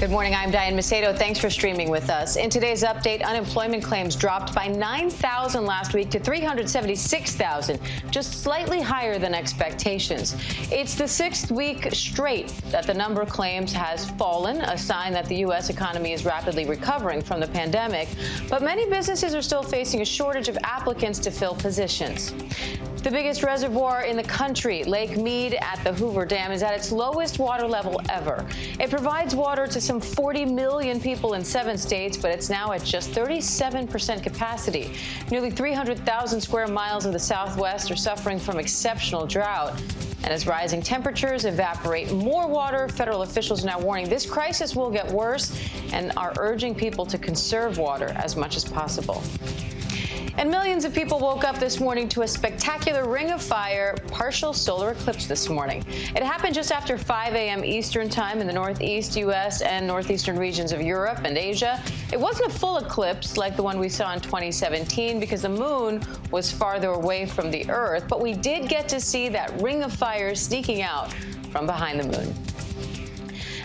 Good morning, I'm Diane Macedo. Thanks for streaming with us. In today's update, unemployment claims dropped by 9,000 last week to 376,000, just slightly higher than expectations. It's the sixth week straight that the number of claims has fallen, a sign that the U.S. economy is rapidly recovering from the pandemic. But many businesses are still facing a shortage of applicants to fill positions. The biggest reservoir in the country, Lake Mead at the Hoover Dam, is at its lowest water level ever. It provides water to some 40 million people in 7 states, but it's now at just 37% capacity. Nearly 300,000 square miles of the Southwest are suffering from exceptional drought. And as rising temperatures evaporate more water, federal officials are now warning this crisis will get worse and are urging people to conserve water as much as possible. And millions of people woke up this morning to a spectacular ring of fire partial solar eclipse this morning. It happened just after 5 a.m. Eastern time in the northeast U.S. and northeastern regions of Europe and Asia. It wasn't a full eclipse like the one we saw in 2017 because the moon was farther away from the Earth, but we did get to see that ring of fire sneaking out from behind the moon.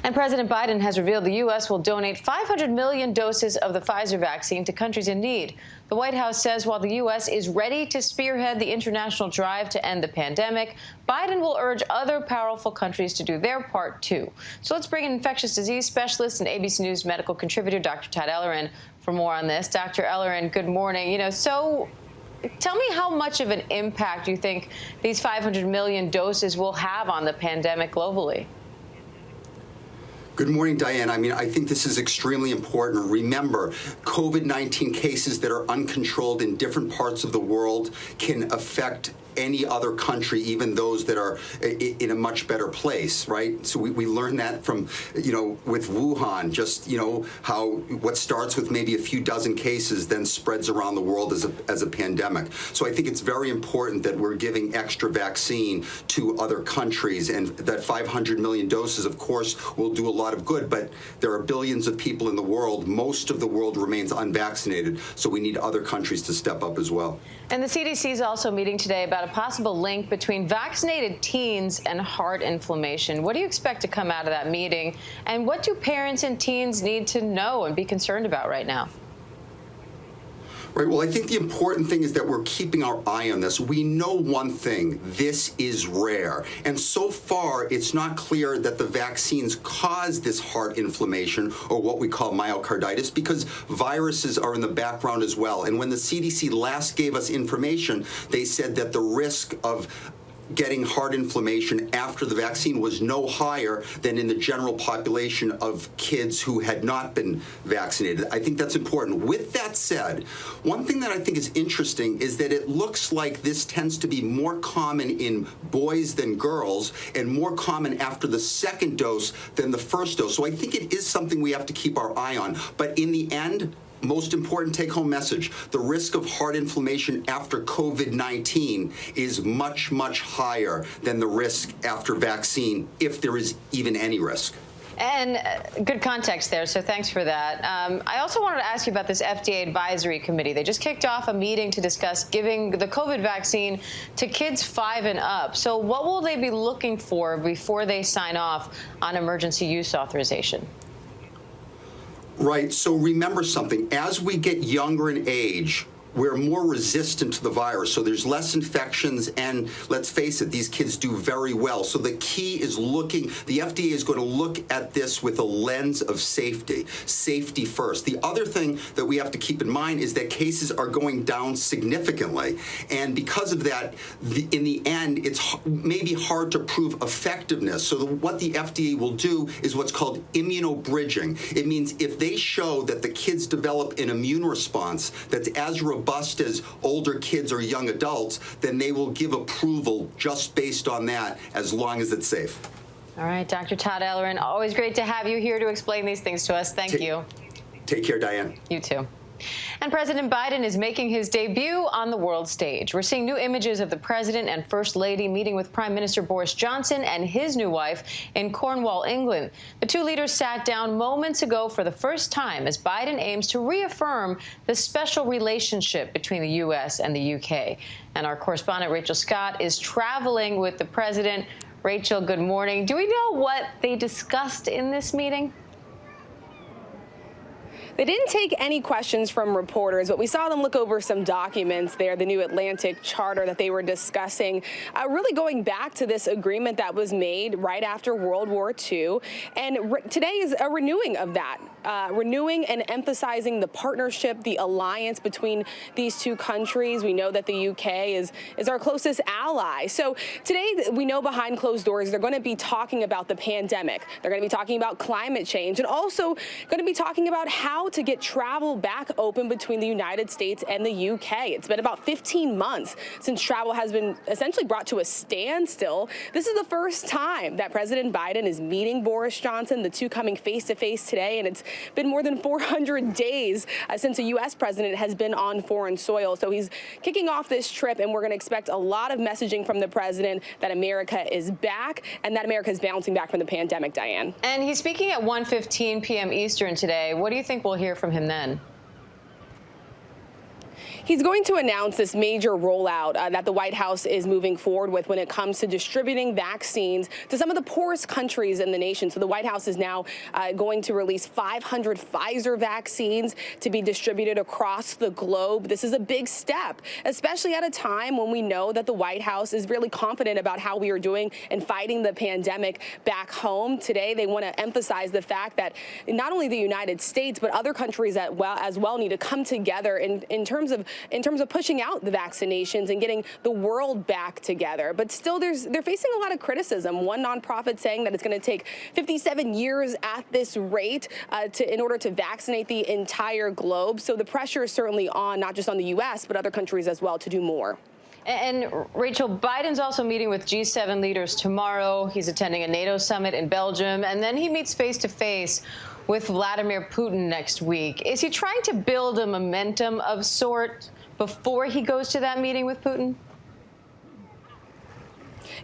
And President Biden has revealed the U.S. will donate 500 million doses of the Pfizer vaccine to countries in need. The White House says while the U.S. is ready to spearhead the international drive to end the pandemic, Biden will urge other powerful countries to do their part, too. So let's bring in infectious disease specialist and ABC News medical contributor, Dr. Todd Ellerin, for more on this. Dr. Ellerin, good morning. Tell me how much of an impact you think these 500 million doses will have on the pandemic globally. Good morning, Diane. I think this is extremely important. Remember, COVID-19 cases that are uncontrolled in different parts of the world can affect any other country, even those that are in a much better place, right? So we learned that from, with Wuhan, just, how what starts with maybe a few dozen cases then spreads around the world as a pandemic. So I think it's very important that we're giving extra vaccine to other countries, and that 500 million doses, of course, will do a lot of good, but there are billions of people in the world. Most of the world remains unvaccinated, so we need other countries to step up as well. And the CDC is also meeting today about a possible link between vaccinated teens and heart inflammation. What do you expect to come out of that meeting? And what do parents and teens need to know and be concerned about right now? Right. Well, I think the important thing is that we're keeping our eye on this. We know one thing. This is rare. And so far, it's not clear that the vaccines cause this heart inflammation or what we call myocarditis, because viruses are in the background as well. And when the CDC last gave us information, they said that the risk of getting heart inflammation after the vaccine was no higher than in the general population of kids who had not been vaccinated. I think that's important. With that said, one thing that I think is interesting is that it looks like this tends to be more common in boys than girls and more common after the second dose than the first dose. So I think it is something we have to keep our eye on. But in the end, most important take-home message, the risk of heart inflammation after COVID-19 is much, much higher than the risk after vaccine, if there is even any risk. And good context there, so thanks for that. I also wanted to ask you about this FDA advisory committee. They just kicked off a meeting to discuss giving the COVID vaccine to kids 5 and up. So what will they be looking for before they sign off on emergency use authorization? Right. So remember something. As we get younger in age, we're more resistant to the virus, so there's less infections, and let's face it, these kids do very well. So the key is the FDA is going to look at this with a lens of safety first. The other thing that we have to keep in mind is that cases are going down significantly, and because of that, in the end, it's maybe hard to prove effectiveness. So what the FDA will do is what's called immunobridging. It means if they show that the kids develop an immune response that's as robust as older kids or young adults, then they will give approval just based on that, as long as it's safe. All right, Dr. Todd Ellerin, always great to have you here to explain these things to us. Thank you. Take care, Diane. You too. And President Biden is making his debut on the world stage. We're seeing new images of the president and first lady meeting with Prime Minister Boris Johnson and his new wife in Cornwall, England. The two leaders sat down moments ago for the first time as Biden aims to reaffirm the special relationship between the U.S. and the U.K. And our correspondent Rachel Scott is traveling with the president. Rachel, good morning. Do we know what they discussed in this meeting? They didn't take any questions from reporters, but we saw them look over some documents there, the new Atlantic Charter that they were discussing, really going back to this agreement that was made right after World War II. And today is a renewing of that, renewing and emphasizing the partnership, the alliance between these two countries. We know that the UK is our closest ally. So today, we know behind closed doors, they're going to be talking about the pandemic. They're going to be talking about climate change, and also going to be talking about how to get travel back open between the United States and the UK. It's been about 15 months since travel has been essentially brought to a standstill. This is the first time that President Biden is meeting Boris Johnson, the two coming face to face today, and it's been more than 400 days since a U.S. president has been on foreign soil. So he's kicking off this trip, and we're going to expect a lot of messaging from the president that America is back and that America is bouncing back from the pandemic, Diane. And he's speaking at 1:15 p.m. Eastern today. What do you think we'll hear from him then? He's going to announce this major rollout that the White House is moving forward with when it comes to distributing vaccines to some of the poorest countries in the nation. So the White House is now going to release 500 Pfizer vaccines to be distributed across the globe. This is a big step, especially at a time when we know that the White House is really confident about how we are doing in fighting the pandemic back home. Today, they want to emphasize the fact that not only the United States, but other countries as well need to come together in terms of pushing out the vaccinations and getting the world back together. But still, they're facing a lot of criticism. One nonprofit saying that it's going to take 57 years at this rate in order to vaccinate the entire globe. So the pressure is certainly on, not just on the U.S., but other countries as well to do more. And Rachel, Biden's also meeting with G7 leaders tomorrow. He's attending a NATO summit in Belgium, and then he meets face-to-face with Vladimir Putin next week. Is he trying to build a momentum of sort before he goes to that meeting with Putin?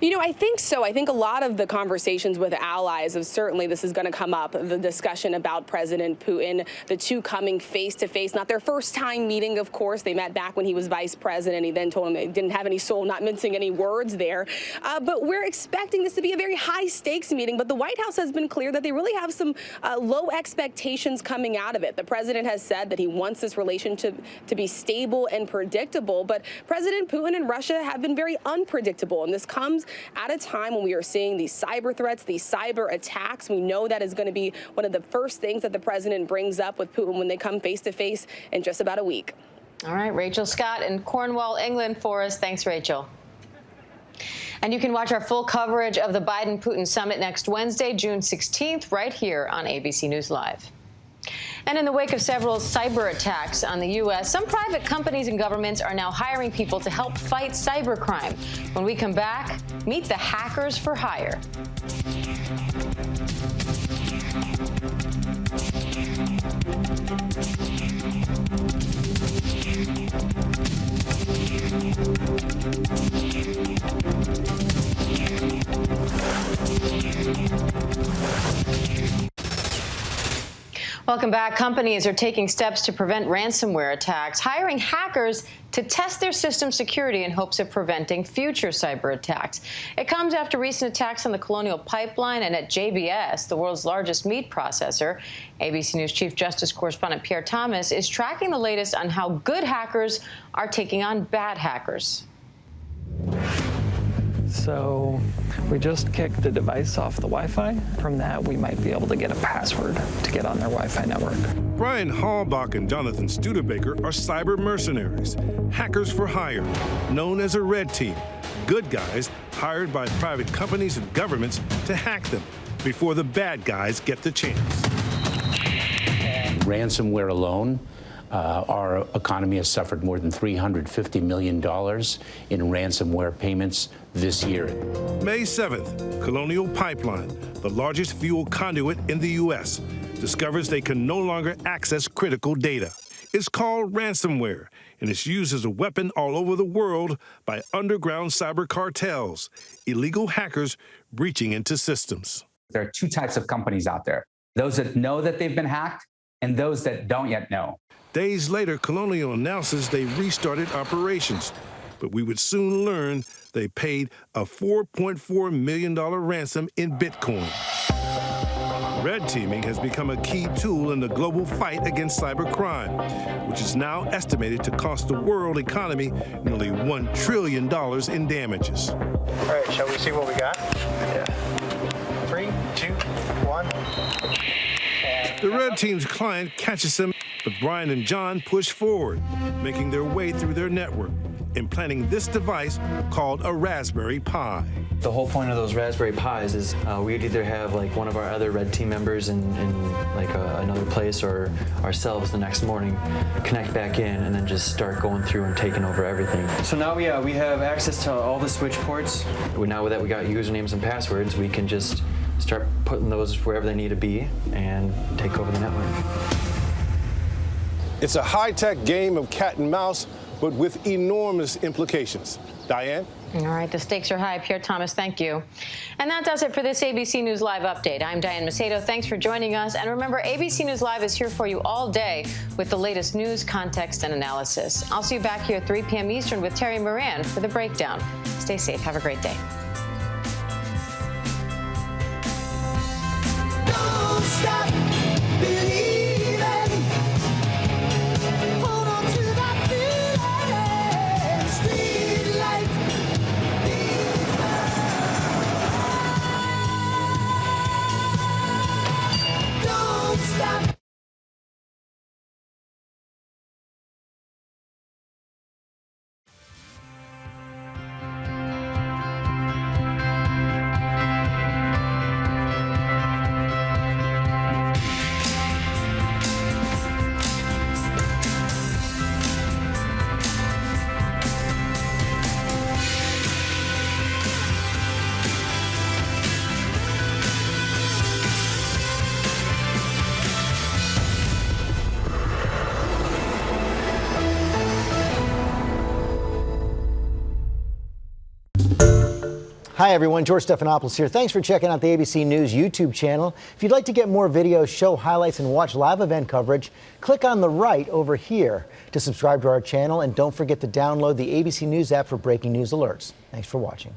You know, I think so. I think a lot of the conversations with allies of certainly this is going to come up, the discussion about President Putin, the two coming face to face, not their first time meeting, of course. They met back when he was vice president. He then told him they didn't have any soul, not mincing any words there. But we're expecting this to be a very high stakes meeting. But the White House has been clear that they really have some low expectations coming out of it. The president has said that he wants this relationship to be stable and predictable. But President Putin and Russia have been very unpredictable. And this comes at a time when we are seeing these cyber threats, these cyber attacks. We know that is going to be one of the first things that the president brings up with Putin when they come face to face in just about a week. All right, Rachel Scott in Cornwall, England for us. Thanks, Rachel. And you can watch our full coverage of the Biden-Putin summit next Wednesday, June 16th, right here on ABC News Live. And in the wake of several cyber attacks on the U.S., some private companies and governments are now hiring people to help fight cybercrime. When we come back, meet the hackers for hire. Welcome back. Companies are taking steps to prevent ransomware attacks, hiring hackers to test their system security in hopes of preventing future cyber attacks. It comes after recent attacks on the Colonial Pipeline and at JBS, the world's largest meat processor. ABC News Chief Justice Correspondent Pierre Thomas is tracking the latest on how good hackers are taking on bad hackers. So we just kicked the device off the Wi-Fi. From that, we might be able to get a password to get on their Wi-Fi network. Brian Hallbach and Jonathan Studebaker are cyber mercenaries, hackers for hire, known as a red team. Good guys hired by private companies and governments to hack them before the bad guys get the chance. Ransomware alone, our economy has suffered more than $350 million in ransomware payments this year. May 7th, Colonial Pipeline, the largest fuel conduit in the U.S., discovers they can no longer access critical data. It's called ransomware, and it's used as a weapon all over the world by underground cyber cartels, illegal hackers breaching into systems. There are two types of companies out there, those that know that they've been hacked and those that don't yet know. Days later, Colonial announces they restarted operations, but we would soon learn they paid a $4.4 million ransom in Bitcoin. Red teaming has become a key tool in the global fight against cybercrime, which is now estimated to cost the world economy nearly $1 trillion in damages. All right, shall we see what we got? Yeah. 3, 2, 1. The Red team's client catches them, but Brian and John push forward, making their way through their network, implanting this device called a Raspberry Pi. The whole point of those Raspberry Pis is we'd either have like one of our other Red team members in like another place, or ourselves the next morning connect back in and then just start going through and taking over everything. So now we have access to all the switch ports. Now that we got usernames and passwords, we can just start putting those wherever they need to be and take over the network. It's a high-tech game of cat and mouse, but with enormous implications. Diane? All right, the stakes are high. Pierre Thomas, thank you. And that does it for this ABC News Live update. I'm Diane Macedo. Thanks for joining us. And remember, ABC News Live is here for you all day with the latest news, context, and analysis. I'll see you back here at 3 p.m. Eastern with Terry Moran for The Breakdown. Stay safe. Have a great day. Don't stop believing. Hold on to that feeling. Street light. Don't stop. Hi everyone, George Stephanopoulos here. Thanks for checking out the ABC News YouTube channel. If you'd like to get more videos, show highlights, and watch live event coverage, click on the right over here to subscribe to our channel, and don't forget to download the ABC News app for breaking news alerts. Thanks for watching.